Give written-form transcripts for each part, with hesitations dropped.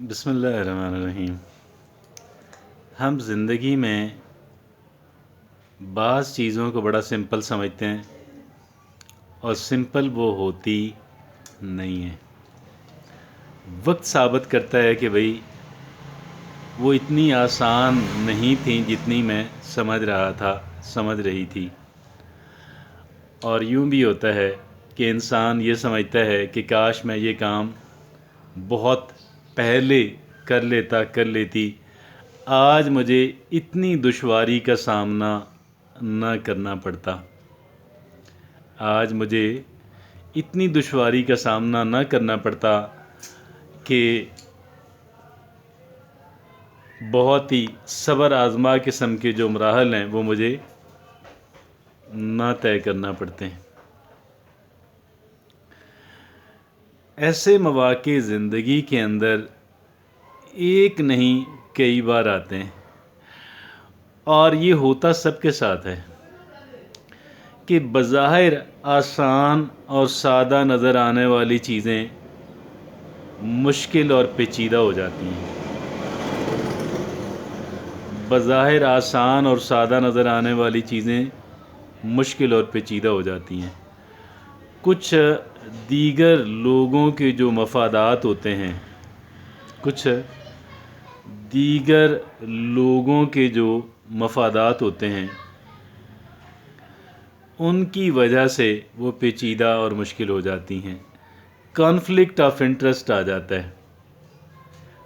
बिस्मिल्लाहिर्रहमानिर्रहीम। हम ज़िंदगी में बाज़ चीज़ों को बड़ा सिंपल समझते हैं और सिंपल वो होती नहीं है। वक्त साबित करता है कि भाई वो इतनी आसान नहीं थी जितनी मैं समझ रहा था, समझ रही थी। और यूँ भी होता है कि इंसान ये समझता है कि काश मैं ये काम बहुत पहले कर लेती, आज मुझे इतनी दुश्वारी का सामना न करना पड़ता, आज मुझे इतनी दुश्वारी का सामना न करना पड़ता कि बहुत ही सब्र आज़मा किस्म के जो मराहल हैं वो मुझे ना तय करना पड़ते हैं। ऐसे मौक़े ज़िंदगी के अंदर एक नहीं कई बार आते हैं और ये होता सबके साथ है कि बज़ाहिर आसान और सादा नज़र आने वाली चीज़ें मुश्किल और पेचीदा हो जाती हैं। बज़ाहिर आसान और सादा नज़र आने वाली चीज़ें मुश्किल और पेचीदा हो जाती हैं। कुछ दीगर लोगों के जो मफादात होते हैं, कुछ दीगर लोगों के जो मफादात होते हैं, उनकी वजह से वो पेचीदा और मुश्किल हो जाती हैं। कॉन्फ्लिक्ट ऑफ इंटरेस्ट आ जाता है,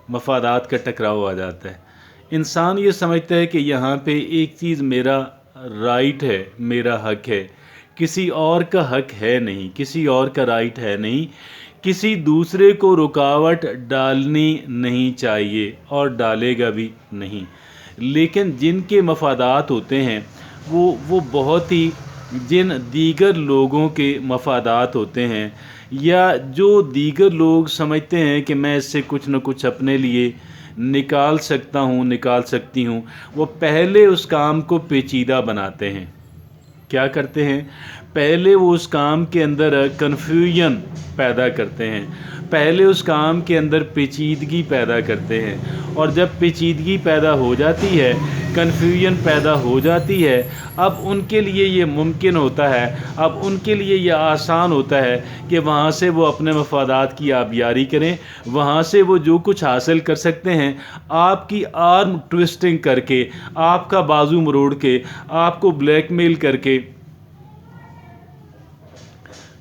मफादात का टकराव आ जाता है। इंसान ये समझता है कि यहाँ पे एक चीज़ मेरा राइट है, मेरा हक है, किसी और का हक है नहीं, किसी और का राइट है नहीं, किसी दूसरे को रुकावट डालनी नहीं चाहिए और डालेगा भी नहीं। लेकिन जिनके मफादात होते हैं वो बहुत ही जिन दीगर लोगों के मफादात होते हैं, या जो दीगर लोग समझते हैं कि मैं इससे कुछ न कुछ अपने लिए निकाल सकता हूँ, निकाल सकती हूँ, वो पहले उस काम को पेचीदा बनाते हैं। क्या करते हैं? पहले वो उस काम के अंदर कन्फ्यूजन पैदा करते हैं, पहले उस काम के अंदर पेचीदगी पैदा करते हैं। और जब पेचीदगी पैदा हो जाती है, कन्फ्यूजन पैदा हो जाती है, अब उनके लिए ये मुमकिन होता है, अब उनके लिए ये आसान होता है कि वहाँ से वो अपने मफादात की आबियारी करें, वहाँ से वो जो कुछ हासिल कर सकते हैं आपकी आर्म ट्विस्टिंग करके, आपका बाजू मरोड़ के, आपको ब्लैकमेल करके,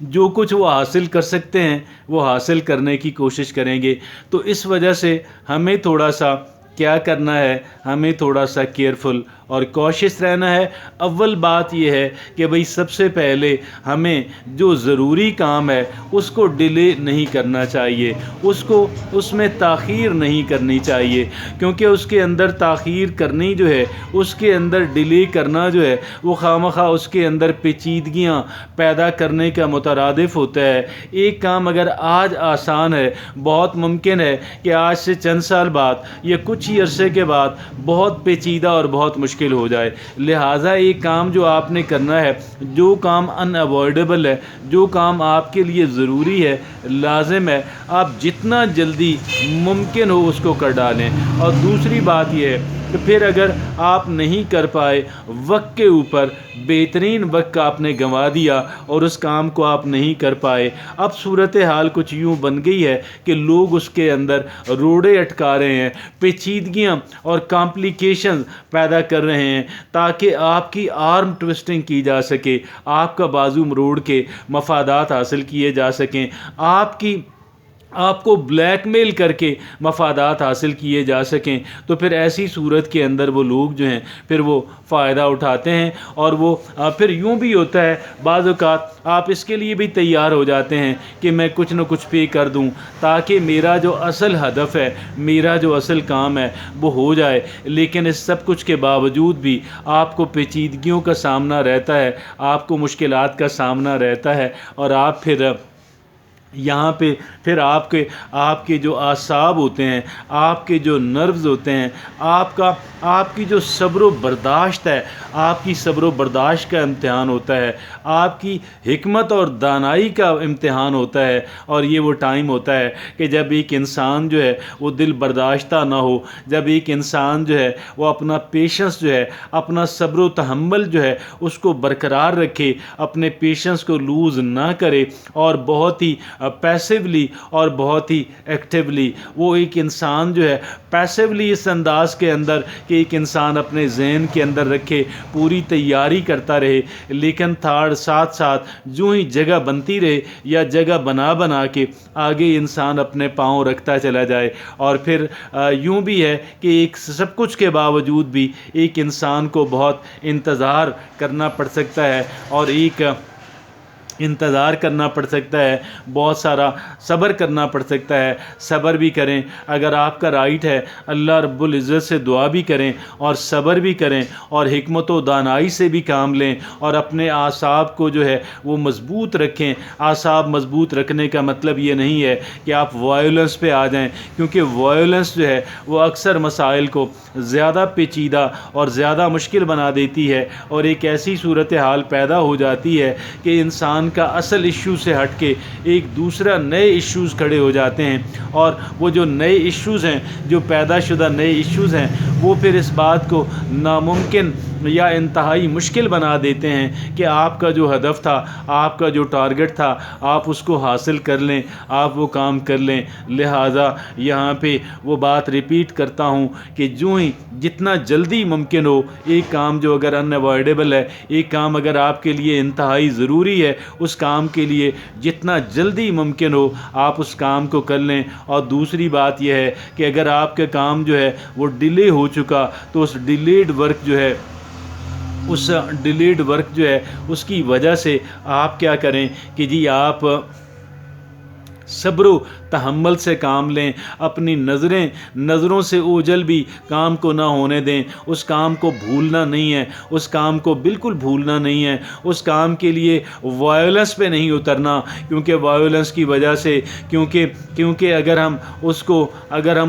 जो कुछ वो हासिल कर सकते हैं वो हासिल करने की कोशिश करेंगे। तो इस वजह से हमें थोड़ा सा क्या करना है, हमें थोड़ा सा केयरफुल और कॉशियस रहना है। अव्वल बात यह है कि भाई सबसे पहले हमें जो ज़रूरी काम है उसको डिले नहीं करना चाहिए, उसमें ताख़ीर नहीं करनी चाहिए, क्योंकि उसके अंदर ताख़ीर करनी जो है, उसके अंदर डिले करना जो है, वो खामखा उसके अंदर पेचीदगियाँ पैदा करने का मुतरादिफ होता है। एक काम अगर आज आसान है, बहुत मुमकिन है कि आज से चंद साल बाद या कुछ ही अरसे के बाद बहुत पेचीदा और बहुत मुश्किल हो जाए। लिहाजा एक काम जो आपने करना है, जो काम अनअवॉइडेबल है, जो काम आपके लिए ज़रूरी है, लाजिम है, आप जितना जल्दी मुमकिन हो उसको कर डालें। और दूसरी बात यह है कि फिर अगर आप नहीं कर पाए, वक्त के ऊपर बेहतरीन वक्त आपने गंवा दिया और उस काम को आप नहीं कर पाए, अब सूरत हाल कुछ यूँ बन गई है कि लोग उसके अंदर रोड़े अटका रहे हैं, पेचीदगियाँ और कॉम्प्लिकेशंस पैदा कर रहे हैं ताकि आपकी आर्म ट्विस्टिंग की जा सके, आपका बाजू मरोड़ के मफादात हासिल किए जा सकें, आपको ब्लैकमेल करके मफादात हासिल किए जा सकें। तो फिर ऐसी सूरत के अंदर वो लोग जो हैं फिर वो फ़ायदा उठाते हैं। और वो फिर यूँ भी होता है, बाज़ औक़ात आप इसके लिए भी तैयार हो जाते हैं कि मैं कुछ न कुछ पे कर दूं ताकि मेरा जो असल हदफ है, मेरा जो असल काम है वो हो जाए। लेकिन इस सब कुछ के बावजूद भी आपको पेचीदगियों का सामना रहता है, आपको मुश्किलात का सामना रहता है, और आप फिर یہاں پہ پھر آپ کے جو اعصاب ہوتے ہیں، آپ کے جو نروز ہوتے ہیں، آپ کی جو صبر و برداشت ہے، آپ کی صبر و برداشت کا امتحان ہوتا ہے، آپ کی حکمت اور دانائی کا امتحان ہوتا ہے۔ اور یہ وہ ٹائم ہوتا ہے کہ جب ایک انسان جو ہے وہ دل برداشتہ نہ ہو، جب ایک انسان جو ہے وہ اپنا پیشنس جو ہے، اپنا صبر و تحمل جو ہے اس کو برقرار رکھے، اپنے پیشنس کو لوز نہ کرے، اور بہت ہی پیسیولی اور بہت ہی ایکٹیولی وہ ایک انسان جو ہے پیسیولی اس انداز کے اندر کہ ایک انسان اپنے ذہن کے اندر رکھے، پوری تیاری کرتا رہے، لیکن ساتھ ساتھ جو ہی جگہ بنتی رہے یا جگہ بنا کے آگے انسان اپنے پاؤں رکھتا چلا جائے۔ اور پھر یوں بھی ہے کہ ایک سب کچھ کے باوجود بھی ایک انسان کو بہت انتظار کرنا پڑ سکتا ہے، اور انتظار کرنا پڑ سکتا ہے، بہت سارا صبر کرنا پڑ سکتا ہے۔ صبر بھی کریں، اگر آپ کا رائٹ ہے اللہ رب العزت سے دعا بھی کریں اور صبر بھی کریں، اور حکمت و دانائی سے بھی کام لیں، اور اپنے اعصاب کو جو ہے وہ مضبوط رکھیں۔ اعصاب مضبوط رکھنے کا مطلب یہ نہیں ہے کہ آپ وائلنس پہ آ جائیں، کیونکہ وائلنس جو ہے وہ اکثر مسائل کو زیادہ پیچیدہ اور زیادہ مشکل بنا دیتی ہے، اور ایک ایسی صورتحال پیدا ہو جاتی ہے کہ انسان کا اصل ایشو سے ہٹ کے ایک دوسرا نئے ایشوز کھڑے ہو جاتے ہیں، اور وہ جو نئے ایشوز ہیں، جو پیدا شدہ نئے ایشوز ہیں، وہ پھر اس بات کو ناممکن یا انتہائی مشکل بنا دیتے ہیں کہ آپ کا جو ہدف تھا، آپ کا جو ٹارگٹ تھا، آپ اس کو حاصل کر لیں، آپ وہ کام کر لیں۔ لہٰذا یہاں پہ وہ بات ریپیٹ کرتا ہوں کہ جتنا جلدی ممکن ہو، ایک کام جو اگر انوائڈیبل ہے، ایک کام اگر آپ کے لیے انتہائی ضروری ہے، اس کام کے لیے جتنا جلدی ممکن ہو آپ اس کام کو کر لیں۔ اور دوسری بات یہ ہے کہ اگر آپ کا کام جو ہے وہ ڈیلے ہو چکا، تو اس ڈیلیڈ ورک جو ہے اس کی وجہ سے آپ کیا کریں کہ جی آپ صبر و تحمل سے کام لیں، اپنی نظروں سے اوجھل بھی کام کو نہ ہونے دیں۔ اس کام کو بھولنا نہیں ہے، اس کام کو بالکل بھولنا نہیں ہے، اس کام کے لیے وائلنس پہ نہیں اترنا، کیونکہ وائلنس کی وجہ سے کیونکہ اگر ہم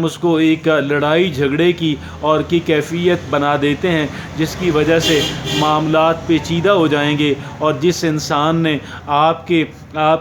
اس کو ایک لڑائی جھگڑے کی اور کی کیفیت بنا دیتے ہیں، جس کی وجہ سے معاملات پیچیدہ ہو جائیں گے، اور جس انسان نے آپ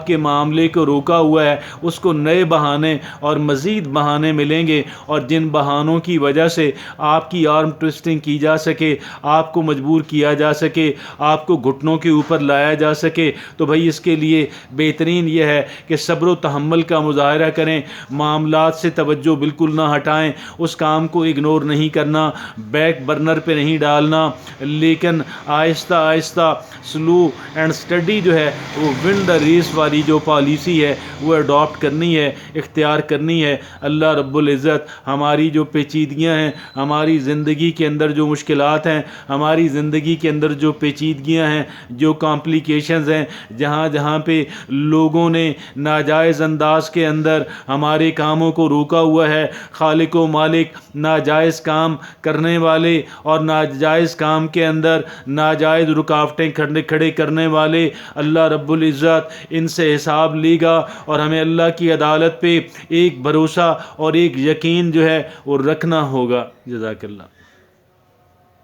کے معاملے کو روکا ہوا ہے اس کو نئے بہانے اور مزید بہانے ملیں گے، اور جن بہانوں کی وجہ سے آپ کی آرم ٹوئسٹنگ کی جا سکے، آپ کو مجبور کیا جا سکے، آپ کو گھٹنوں کے اوپر لایا جا سکے، تو بھائی اس کے لیے بہترین یہ ہے کہ صبر و تحمل کا مظاہرہ کریں، معاملات سے توجہ بالکل نہ ہٹائیں، اس کام کو اگنور نہیں کرنا، بیک برنر پہ نہیں ڈالنا، لیکن آہستہ آہستہ سلو اینڈ اسٹڈی جو ہے وہ ون دا ریس والی جو پالیسی ہے وہ اڈاپٹ کرنی ہے، اختیار کرنی ہے۔ اللہ رب العزت ہماری جو پیچیدگیاں ہیں، ہماری زندگی کے اندر جو مشکلات ہیں، ہماری زندگی کے اندر جو پیچیدگیاں ہیں، جو کمپلیکیشنز ہیں، جہاں پہ لوگوں نے ناجائز انداز کے اندر ہمارے کاموں کو روکا ہوا ہے، خالق و مالک ناجائز کام کرنے والے اور ناجائز کام کے اندر ناجائز رکاوٹیں کھڑے کرنے والے، اللہ رب العزت ان سے حساب لے گا، اور ہمیں اللہ کی عدالت پہ ایک بھروسہ اور ایک یقین جو ہے وہ رکھنا ہوگا۔ جزاک اللہ۔